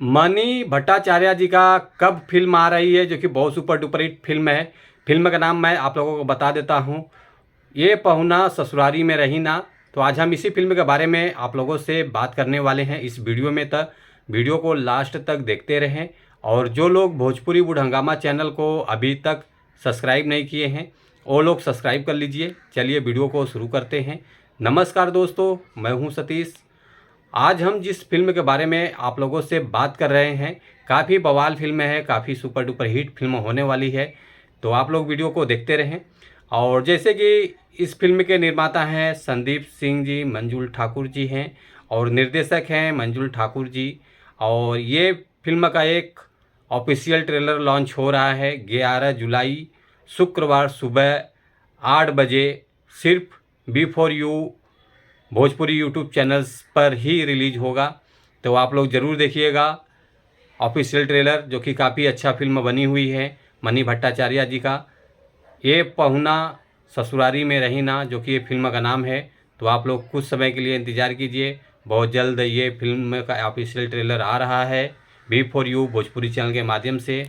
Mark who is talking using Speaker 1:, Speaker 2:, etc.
Speaker 1: Money Bhattacharya जी का कब film आ रही है, जो कि बहुत सुपर डुपर हिट फिल्म है। फिल्म का नाम मैं आप लोगों को बता देता हूँ, ये पहुना ससुरारी में रही ना। तो आज हम इसी फिल्म के बारे में आप लोगों से बात करने वाले हैं इस वीडियो में। तक वीडियो को लास्ट तक देखते रहें। और जो लोग भोजपुरी वुड हंगामा चैनल को अभी तक सब्सक्राइब नहीं किए हैं, वो लोग सब्सक्राइब कर लीजिए। चलिए वीडियो को शुरू करते हैं। नमस्कार दोस्तों, मैं हूँ सतीश। आज हम जिस फिल्म के बारे में आप लोगों से बात कर रहे हैं, काफ़ी बवाल फिल्म है, काफ़ी सुपर डुपर हिट फिल्म होने वाली है। तो आप लोग वीडियो को देखते रहें। और जैसे कि इस फिल्म के निर्माता हैं संदीप सिंह जी, मंजुल ठाकुर जी हैं, और निर्देशक हैं मंजुल ठाकुर जी। और ये फिल्म का एक ऑफिशियल ट्रेलर लॉन्च हो रहा है 11 जुलाई शुक्रवार सुबह 8 बजे, सिर्फ बी4U भोजपुरी यूट्यूब चैनल्स पर ही रिलीज होगा। तो आप लोग ज़रूर देखिएगा ऑफिशियल ट्रेलर, जो कि काफ़ी अच्छा फिल्म बनी हुई है मनी भट्टाचार्य जी का। ये पहुना ससुरारी में रही ना, जो कि ये फिल्म का नाम है। तो आप लोग कुछ समय के लिए इंतज़ार कीजिए, बहुत जल्द ये फिल्म का ऑफिशियल ट्रेलर आ रहा है बी4U भोजपुरी चैनल के माध्यम से।